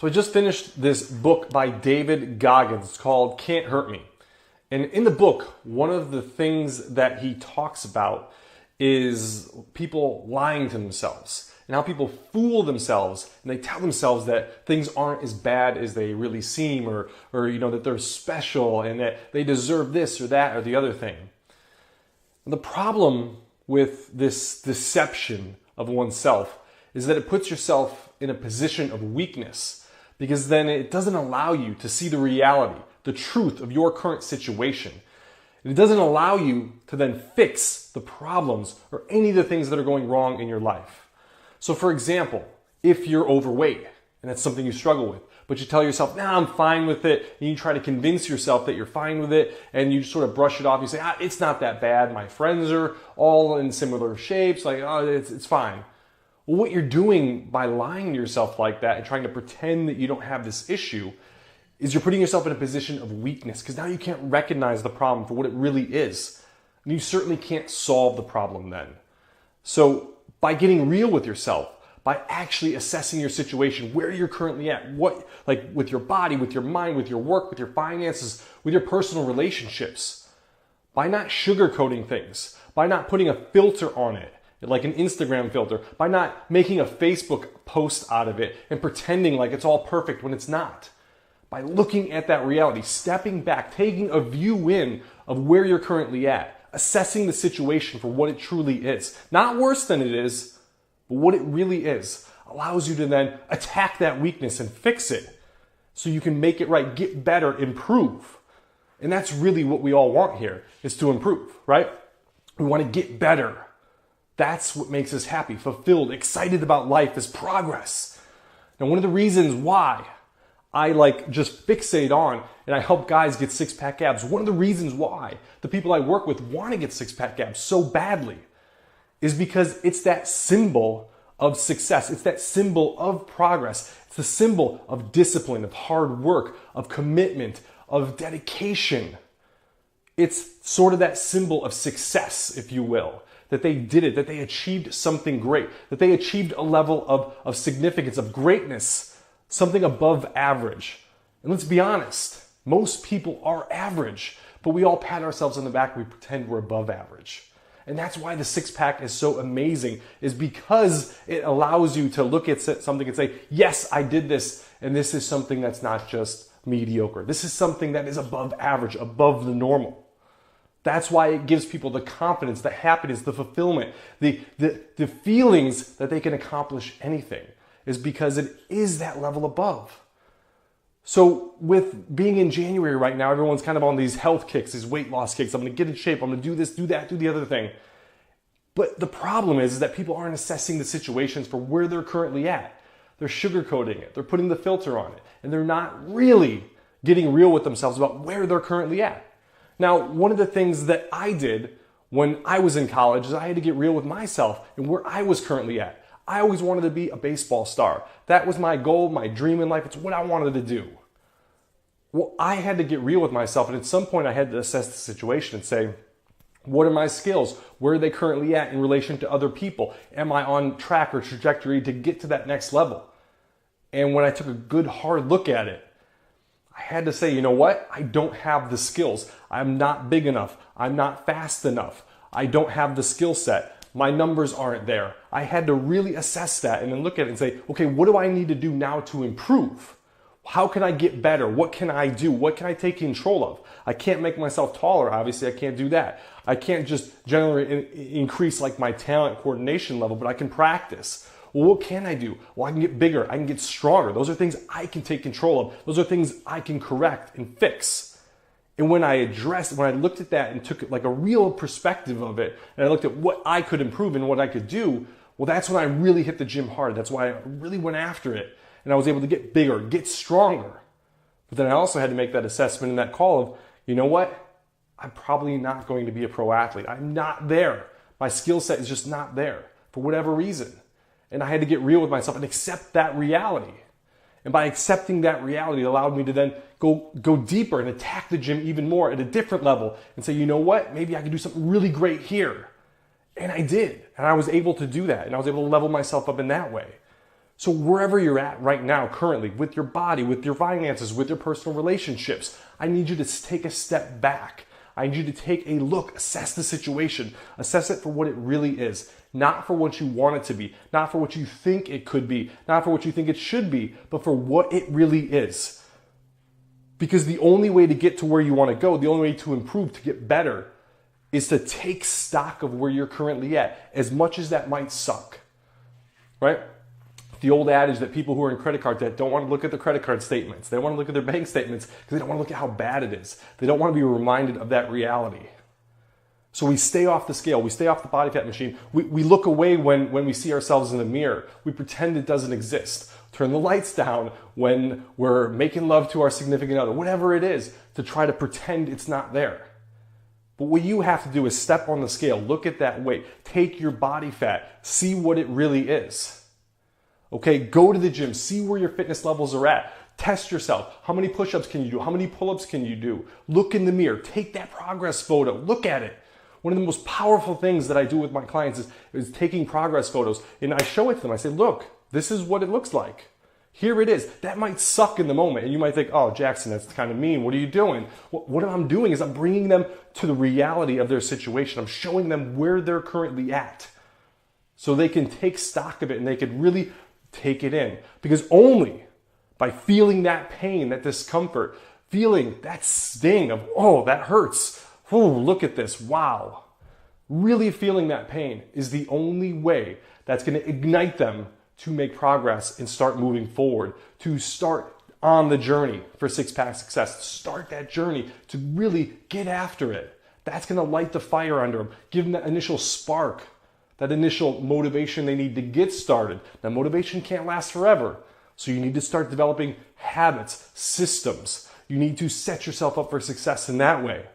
So I just finished this book by David Goggins. It's called Can't Hurt Me. And in the book, one of the things that he talks about is people lying to themselves and how people fool themselves and they tell themselves that things aren't as bad as they really seem, or that they're special and that they deserve this or that or the other thing. And the problem with this deception of oneself is that it puts yourself in a position of weakness, because then it doesn't allow you to see the reality, the truth of your current situation. It doesn't allow you to then fix the problems or any of the things that are going wrong in your life. So for example, if you're overweight and that's something you struggle with, but you tell yourself, nah, I'm fine with it, and you try to convince yourself that you're fine with it, and you sort of brush it off. You say, it's not that bad. My friends are all in similar shapes. It's fine. Well, what you're doing by lying to yourself like that and trying to pretend that you don't have this issue is you're putting yourself in a position of weakness, because now you can't recognize the problem for what it really is. And you certainly can't solve the problem then. So by getting real with yourself, by actually assessing your situation, where you're currently at, with your body, with your mind, with your work, with your finances, with your personal relationships, by not sugarcoating things, by not putting a filter on it, like an Instagram filter, by not making a Facebook post out of it and pretending like it's all perfect when it's not. By looking at that reality, stepping back, taking a view in of where you're currently at, assessing the situation for what it truly is. Not worse than it is, but what it really is, allows you to then attack that weakness and fix it so you can make it right, get better, improve. And that's really what we all want here, is to improve, right? We want to get better. That's what makes us happy, fulfilled, excited about life, is progress. Now, one of the reasons why I just fixate on and I help guys get six-pack abs, one of the reasons why the people I work with want to get six-pack abs so badly is because it's that symbol of success. It's that symbol of progress. It's the symbol of discipline, of hard work, of commitment, of dedication. It's sort of that symbol of success, if you will. That they did it, that they achieved something great, that they achieved a level of significance, of greatness, something above average. And let's be honest, most people are average, but we all pat ourselves on the back and we pretend we're above average. And that's why the six-pack is so amazing, is because it allows you to look at something and say, yes, I did this, and this is something that's not just mediocre. This is something that is above average, above the normal. That's why it gives people the confidence, the happiness, the fulfillment, the feelings that they can accomplish anything, is because it is that level above. So with being in January right now, everyone's kind of on these health kicks, these weight loss kicks. I'm going to get in shape. I'm going to do this, do that, do the other thing. But the problem is that people aren't assessing the situations for where they're currently at. They're sugarcoating it. They're putting the filter on it. And they're not really getting real with themselves about where they're currently at. Now, one of the things that I did when I was in college is I had to get real with myself and where I was currently at. I always wanted to be a baseball star. That was my goal, my dream in life. It's what I wanted to do. Well, I had to get real with myself, and at some point I had to assess the situation and say, what are my skills? Where are they currently at in relation to other people? Am I on track or trajectory to get to that next level? And when I took a good hard look at it, I had to say, you know what? I don't have the skills. I'm not big enough. I'm not fast enough. I don't have the skill set. My numbers aren't there. I had to really assess that and then look at it and say, okay, what do I need to do now to improve? How can I get better? What can I do? What can I take control of? I can't make myself taller. Obviously, I can't do that. I can't just generally increase my talent coordination level, but I can practice. Well, what can I do? Well, I can get bigger. I can get stronger. Those are things I can take control of. Those are things I can correct and fix. And when I looked at that and took a real perspective of it, and I looked at what I could improve and what I could do, well, that's when I really hit the gym hard. That's why I really went after it. And I was able to get bigger, get stronger. But then I also had to make that assessment and that call of, you know what? I'm probably not going to be a pro athlete. I'm not there. My skill set is just not there for whatever reason. And I had to get real with myself and accept that reality. And by accepting that reality, it allowed me to then go deeper and attack the gym even more at a different level and say, you know what? Maybe I can do something really great here. And I did. And I was able to do that. And I was able to level myself up in that way. So wherever you're at right now, currently, with your body, with your finances, with your personal relationships, I need you to take a step back. I need you to take a look, assess the situation, assess it for what it really is, not for what you want it to be, not for what you think it could be, not for what you think it should be, but for what it really is. Because the only way to get to where you want to go, the only way to improve, to get better, is to take stock of where you're currently at, as much as that might suck, right? The old adage that people who are in credit card debt don't want to look at the credit card statements. They don't want to look at their bank statements because they don't want to look at how bad it is. They don't want to be reminded of that reality. So we stay off the scale. We stay off the body fat machine. We look away when we see ourselves in the mirror. We pretend it doesn't exist. Turn the lights down when we're making love to our significant other, whatever it is, to try to pretend it's not there. But what you have to do is step on the scale, look at that weight, take your body fat, see what it really is. Okay, go to the gym, see where your fitness levels are at. Test yourself. How many push-ups can you do? How many pull-ups can you do? Look in the mirror, take that progress photo, look at it. One of the most powerful things that I do with my clients is taking progress photos, and I show it to them. I say, look, this is what it looks like. Here it is. That might suck in the moment, and you might think, oh, Jackson, that's kind of mean. What are you doing? What I'm doing is I'm bringing them to the reality of their situation. I'm showing them where they're currently at so they can take stock of it and they can really take it in. Because only by feeling that pain, that discomfort, feeling that sting of, oh, that hurts. Oh, look at this. Wow. Really feeling that pain is the only way that's going to ignite them to make progress and start moving forward, to start on the journey for six-pack success, start that journey to really get after it. That's going to light the fire under them, give them that initial spark, that initial motivation they need to get started. Now, motivation can't last forever, so you need to start developing habits, systems. You need to set yourself up for success in that way.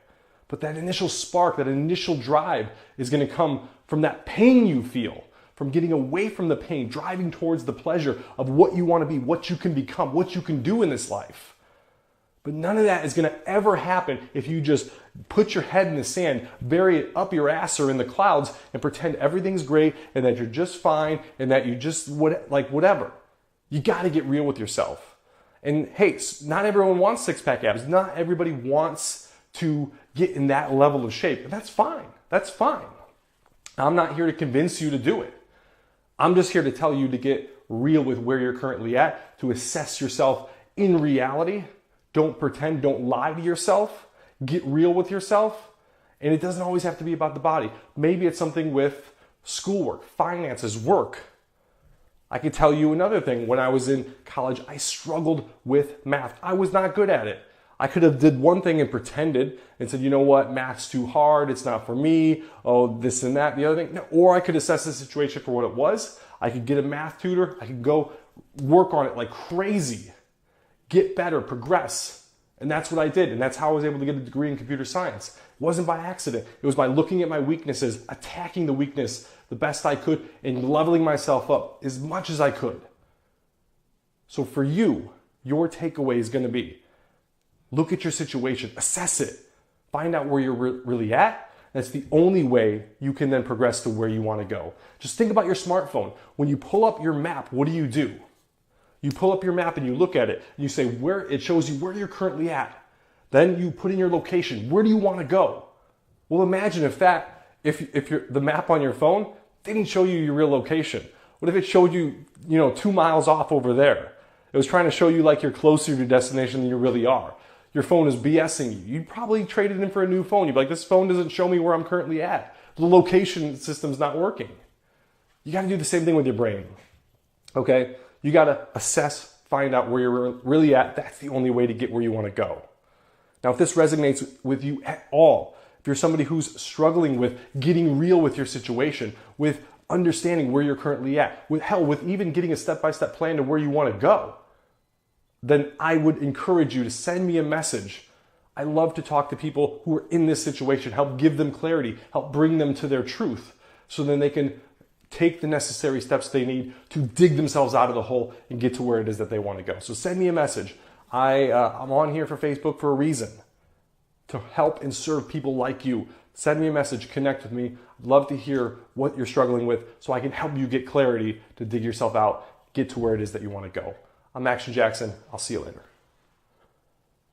But that initial spark, that initial drive is going to come from that pain you feel, from getting away from the pain, driving towards the pleasure of what you want to be, what you can become, what you can do in this life. But none of that is going to ever happen if you just put your head in the sand, bury it up your ass or in the clouds, and pretend everything's great and that you're just fine and that you just, whatever. You got to get real with yourself. And hey, not everyone wants six-pack abs. Not everybody wants to get in that level of shape. And that's fine. That's fine. I'm not here to convince you to do it. I'm just here to tell you to get real with where you're currently at, to assess yourself in reality. Don't pretend, don't lie to yourself. Get real with yourself. And it doesn't always have to be about the body. Maybe it's something with schoolwork, finances, work. I could tell you another thing. When I was in college, I struggled with math. I was not good at it. I could have did one thing and pretended and said, you know what, math's too hard, it's not for me, oh, this and that, the other thing. No, or I could assess the situation for what it was. I could get a math tutor. I could go work on it like crazy, get better, progress. And that's what I did. And that's how I was able to get a degree in computer science. It wasn't by accident. It was by looking at my weaknesses, attacking the weakness the best I could, and leveling myself up as much as I could. So for you, your takeaway is going to be, look at your situation, assess it, find out where you're really at. That's the only way you can then progress to where you want to go. Just think about your smartphone. When you pull up your map, what do? You pull up your map and you look at it, and you say where it shows you where you're currently at. Then you put in your location. Where do you want to go? Well, imagine if the map on your phone didn't show you your real location. What if it showed you, 2 miles off over there? It was trying to show you like you're closer to your destination than you really are. Your phone is BSing you. You'd probably trade it in for a new phone. You'd be like, this phone doesn't show me where I'm currently at. The location system's not working. You got to do the same thing with your brain. Okay? You got to assess, find out where you're really at. That's the only way to get where you want to go. Now, if this resonates with you at all, if you're somebody who's struggling with getting real with your situation, with understanding where you're currently at, with even getting a step-by-step plan to where you want to go, then I would encourage you to send me a message. I love to talk to people who are in this situation, help give them clarity, help bring them to their truth, so then they can take the necessary steps they need to dig themselves out of the hole and get to where it is that they want to go. So send me a message. I'm on here for Facebook for a reason, to help and serve people like you. Send me a message, connect with me. I'd love to hear what you're struggling with so I can help you get clarity to dig yourself out, get to where it is that you want to go. I'm Action Jackson. I'll see you later.